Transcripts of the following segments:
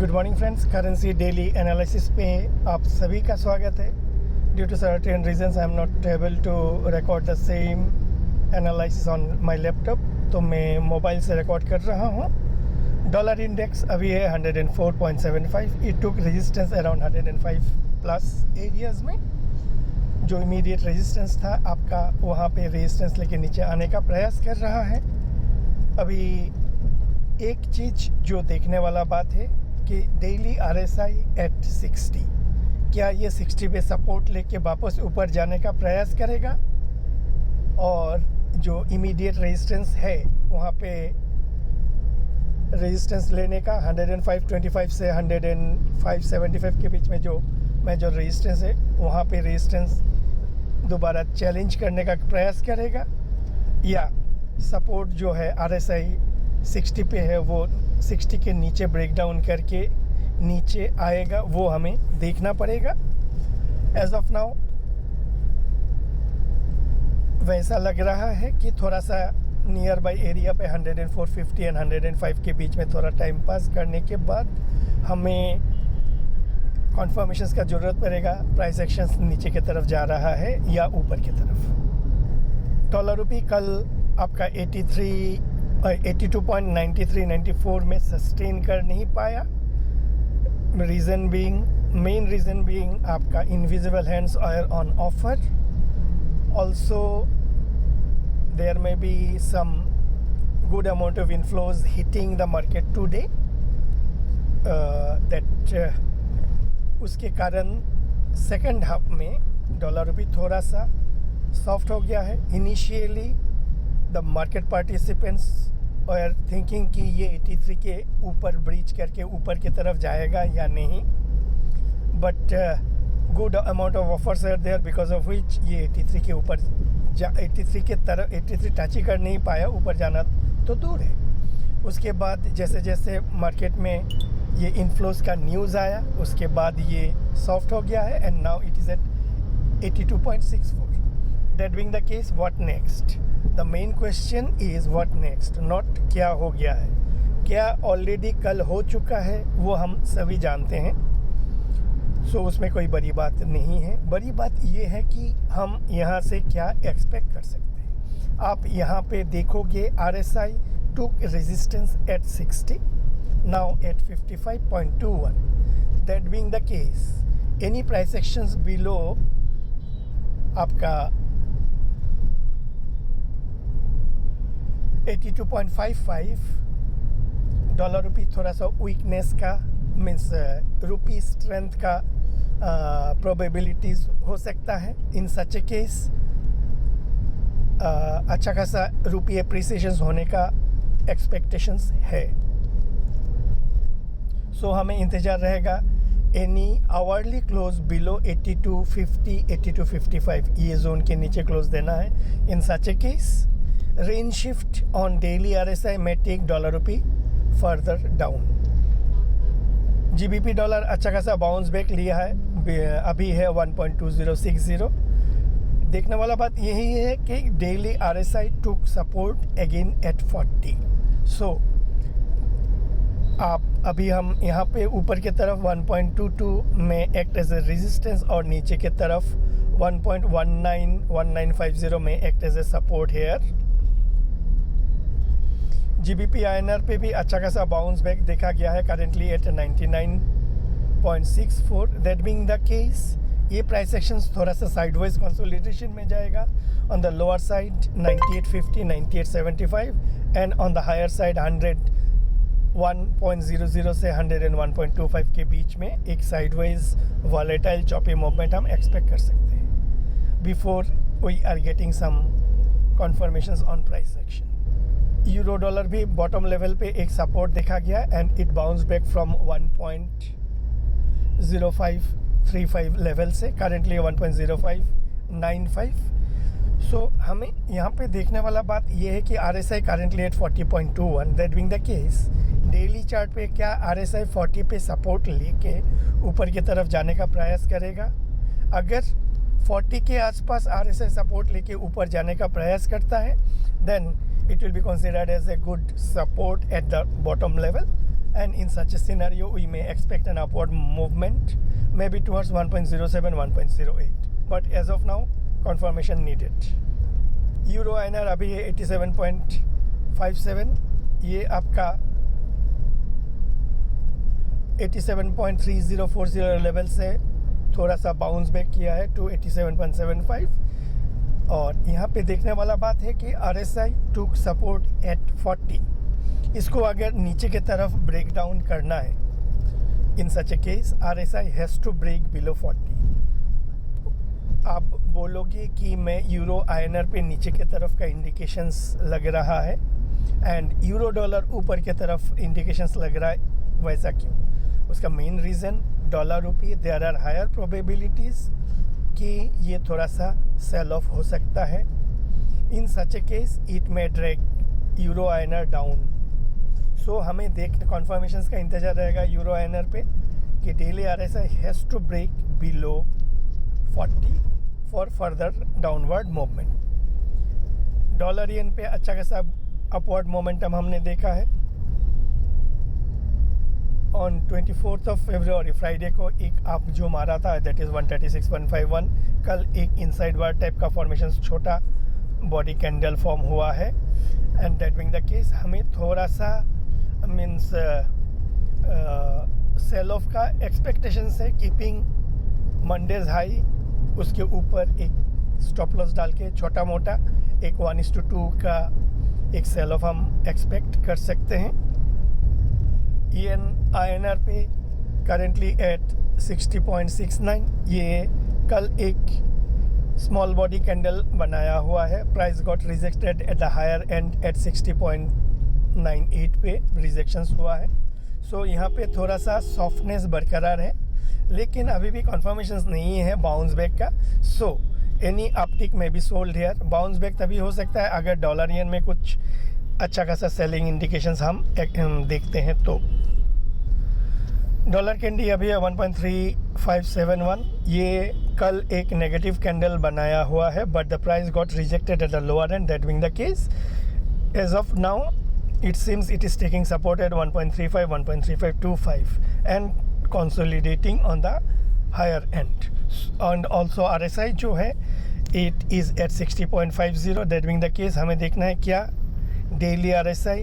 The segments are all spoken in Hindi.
Good morning friends, currency daily analysis पे आप सभी का स्वागत है। Due to certain reasons I am not able to record the same analysis on my laptop, तो मैं मोबाइल से रिकॉर्ड कर रहा हूँ। डॉलर इंडेक्स अभी है 104.75। It took resistance around 105 plus areas में। जो इमीडिएट रेजिस्टेंस था आपका, वहाँ पे रेजिस्टेंस लेके नीचे आने का प्रयास कर रहा है। अभी एक चीज़ जो देखने वाला बात है कि डेली RSI एट 60, क्या ये 60 पे सपोर्ट लेके वापस ऊपर जाने का प्रयास करेगा, और जो इमीडिएट रेजिस्टेंस है वहाँ पे रेजिस्टेंस लेने का 105.25 से 105.75 के बीच में जो मेजर रेजिस्टेंस है, वहाँ पे रेजिस्टेंस दोबारा चैलेंज करने का प्रयास करेगा, या सपोर्ट जो है RSI 60 पे है वो 60 के नीचे ब्रेक डाउन करके नीचे आएगा, वो हमें देखना पड़ेगा। एज ऑफ नाउ वैसा लग रहा है कि थोड़ा सा नियर बाई एरिया पे 104.50 एंड 105 के बीच में थोड़ा टाइम पास करने के बाद हमें कॉन्फर्मेशंस का ज़रूरत पड़ेगा। प्राइस एक्शंस नीचे की तरफ जा रहा है या ऊपर की तरफ। डॉलर रुपी कल आपका 82.93-94 में सस्टेन कर नहीं पाया। मेन रीज़न बीइंग आपका invisible hands are on offer. Also there may be some good amount of inflows hitting the market today, उसके कारण सेकेंड हाफ में डॉलर रुपी थोड़ा सा सॉफ्ट हो गया है। Initially the market participants are thinking कि ये 83 के ऊपर ब्रीच करके ऊपर की तरफ जाएगा या नहीं, but good amount of offers are there because of which ये 83 के ऊपर 83 के तरफ 83 टच ही कर नहीं पाया, ऊपर जाना तो दूर है। उसके बाद जैसे जैसे मार्केट में ये इनफ्लोज का न्यूज़ आया, उसके बाद ये सॉफ्ट हो गया है and now it is at 82.64। That being the case, what next? The main question is what next, not क्या हो गया है। क्या ऑलरेडी कल हो चुका है वो हम सभी जानते हैं, सो उसमें कोई बड़ी बात नहीं है। बड़ी बात ये है कि हम यहाँ से क्या एक्सपेक्ट कर सकते हैं। आप यहाँ पे देखोगे RSI took resistance at 60, now at 55.21. That being the case, any price actions below आपका 82.55 डॉलर रुपी थोड़ा सा वीकनेस का मीन्स रुपी स्ट्रेंथ का प्रोबेबिलिटीज़ हो सकता है। इन सच ए केस अच्छा खासा रुपी एप्रिसिएशन होने का एक्सपेक्टेशंस है। सो हमें इंतज़ार रहेगा एनी आवरली क्लोज बिलो 82.50 82.55 ये जोन के नीचे क्लोज देना है। In such a case range shift on daily RSI may take dollar rupee further down. GBP dollar अच्छा खासा बाउंस बैक लिया है, अभी है 1.2060। देखने वाला बात यही है कि डेली RSI टुक सपोर्ट अगेन एट 40। सो आप अभी हम यहाँ पे ऊपर की तरफ 1.22 में एक्ट एज ए रेजिस्टेंस और नीचे की तरफ 1.1950 में act as a support here. GBP INR पे भी अच्छा खासा बाउंस बैक देखा गया है, currently at 99.64। That being the case, ये प्राइस एक्शंस थोड़ा सा साइडवेज कंसोलिडेशन में जाएगा। On the lower side 98.50 98.75 and on the higher side 101.00 से 101.25 के बीच में एक साइडवेज वॉलेटाइल चॉपी मूवमेंट हम एक्सपेक्ट कर सकते हैं before we are getting some confirmations on price action. Euro dollar भी बॉटम लेवल पे एक सपोर्ट देखा गया and it bounce back from 1.0535 level से, करेंटली 1.0595। सो हमें यहाँ पे देखने वाला बात ये है कि RSI currently eight 40.21। That being the case, daily chart पे क्या RSI 40 पे सपोर्ट लेके ऊपर की तरफ जाने का प्रयास करेगा। अगर 40 के आसपास RSI सपोर्ट लेके ऊपर जाने का प्रयास करता है, then it will be considered as a good support at the bottom level and in such a scenario we may expect an upward movement maybe towards 1.07 1.08, but as of now confirmation needed. Euro INR अभी है 87.57, ये आपका 87.3040 लेवल से थोड़ा सा बाउंस बैक किया है टू 87.75। और यहाँ पे देखने वाला बात है कि RSI टुक सपोर्ट एट 40, इसको अगर नीचे की तरफ ब्रेक डाउन करना है, in such a case RSI has to break below 40। आप बोलोगे कि मैं यूरो INR पे नीचे की तरफ का इंडिकेशंस लग रहा है एंड यूरो डॉलर ऊपर की तरफ इंडिकेशंस लग रहा है, वैसा क्यों? उसका main reason dollar rupee, there are higher probabilities कि ये थोड़ा सा सेल ऑफ हो सकता है। In such a case it may drag euro INR down. So हमें कॉन्फर्मेशंस का इंतज़ार रहेगा यूरो INR पे कि daily RSI has to break below 40 for further downward movement. Dollar yen पे अच्छा खासा अपवर्ड मोमेंटम हमने देखा है। ऑन 24 फरवरी फ्राइडे को एक अप जो मारा था दैट इज़ 136.51। कल एक इनसाइड वार टाइप का फॉर्मेशन छोटा बॉडी कैंडल फॉर्म हुआ है and that being the case हमें थोड़ा सा मीन्स सेल ऑफ का एक्सपेक्टेशन से कीपिंग मंडेज हाई, उसके ऊपर एक स्टॉप लॉस डाल के छोटा मोटा एक 1:2 का एक सेल ऑफ हम एक्सपेक्ट कर सकते हैं। INR पे करेंटली एट 60.69, ये कल एक स्मॉल बॉडी कैंडल बनाया हुआ है। Price got rejected at the higher end at 60.98 पे रिजेक्शंस हुआ है। सो यहाँ पे थोड़ा सा सॉफ्टनेस बरकरार है, लेकिन अभी भी कन्फर्मेशंस नहीं है बाउंस बैक का। सो एनी अपटिक में भी सोल्ड हेयर। बाउंस बैक तभी हो सकता है अगर डॉलर येन में कुछ अच्छा खासा सेलिंग इंडिकेशंस हम देखते हैं तो। डॉलर कैंडी अभी है 1.3571, ये कल एक नेगेटिव कैंडल बनाया हुआ है but the price got rejected at the lower end, that being the case as of now it seems it is taking support at 1.35 1.3525 and consolidating on the higher end. And also RSI जो है it is at 60.50, that being the case हमें देखना है क्या डेली RSI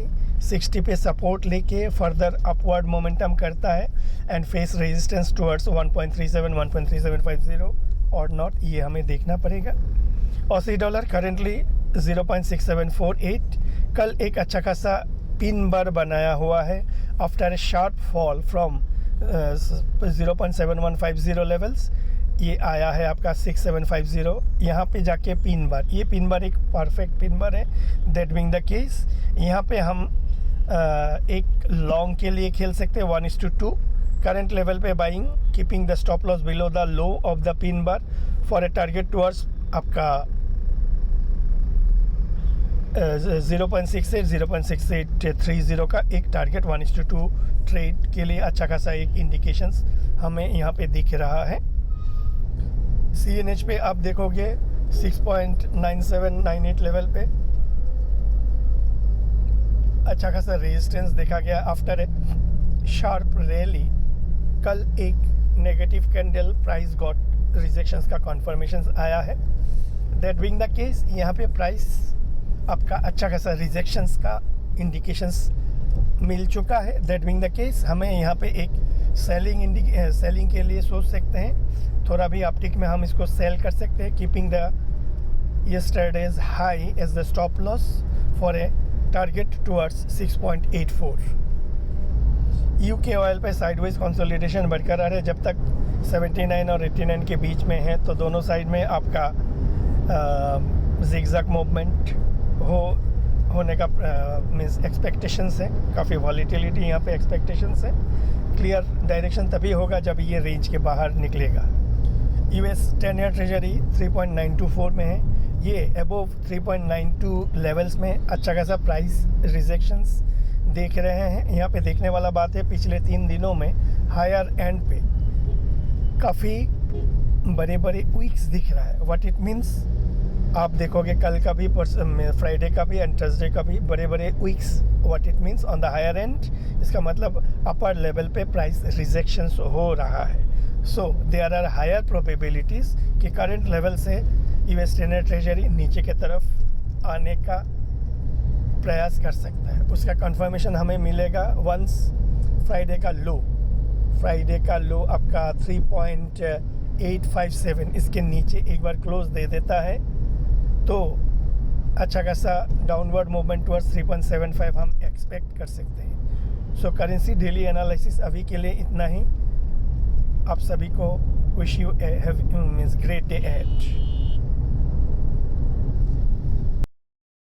60 पे सपोर्ट लेके फर्दर अपवर्ड मोमेंटम करता है एंड फेस रेजिस्टेंस टुवर्ड्स 1.37 1.3750 और नॉट, ये हमें देखना पड़ेगा। ऑसी डॉलर करेंटली 0.6748, कल एक अच्छा खासा पिन बार बनाया हुआ है after a sharp fall from 0.7150 levels. ये आया है आपका 6750, यहाँ पे जाके पिन बार, ये पिन बार एक परफेक्ट पिन बार है। दैट बीइंग द केस यहाँ पे हम एक लॉन्ग के लिए खेल सकते हैं 1:2 करंट लेवल पे buying, keeping the stop loss below the low of the pin bar for a target towards आपका 0.68 0.6830 का एक टारगेट 1:2 ट्रेड के लिए अच्छा खासा एक इंडिकेशंस हमें यहाँ पे दिख रहा है। CNH पे आप देखोगे 6.9798 लेवल पे अच्छा खासा रेजिस्टेंस देखा गया आफ्टर ए शार्प रैली। कल एक negative candle price got rejections का कॉन्फर्मेशन आया है। दैट बीइंग द केस यहाँ पे प्राइस आपका अच्छा खासा रिजेक्शंस का इंडिकेशंस मिल चुका है। दैट बीइंग द केस हमें यहाँ पे एक सेलिंग के लिए सोच सकते हैं, थोड़ा भी अपटिक में हम इसको सेल कर सकते हैं, keeping the yesterday's high as the stop loss for a target towards 6.84। UK oil पे साइडवेज कंसोलिडेशन बरकरार है, जब तक 79 और 89 के बीच में है तो दोनों साइड में आपका जिगजैग मूवमेंट होने का मीन्स एक्सपेक्टेशंस है। काफ़ी वॉलीटिलिटी यहाँ पे एक्सपेक्टेशंस है। क्लियर डायरेक्शन तभी होगा जब ये रेंज के बाहर निकलेगा। US 10 ईयर ट्रेजरी 3.924 में है, ये अबोव 3.92 लेवल्स में अच्छा खासा प्राइस रिजेक्शंस देख रहे हैं। यहाँ पे देखने वाला बात है पिछले 3 दिनों में हायर एंड पे काफ़ी बड़े बड़े वीक्स दिख रहा है। व्हाट इट मीन्स आप देखोगे कल का भी, फ्राइडे का भी एंड थर्सडे का भी बड़े बड़े weeks, what it means on the higher end, इसका मतलब अपर लेवल पे प्राइस रिजेक्शंस हो रहा है। So there are higher probabilities कि करंट लेवल से यूएस 10 ट्रेजरी नीचे की तरफ आने का प्रयास कर सकता है। उसका कंफर्मेशन हमें मिलेगा वंस फ्राइडे का लो आपका 3.857 इसके नीचे एक बार क्लोज दे देता है तो अच्छा खासा डाउनवर्ड मूवमेंट टुवर्ड्स 3.75 हम एक्सपेक्ट कर सकते हैं। सो करेंसी डेली एनालिसिस अभी के लिए इतना ही। आप सभी को wish you have means great day ahead.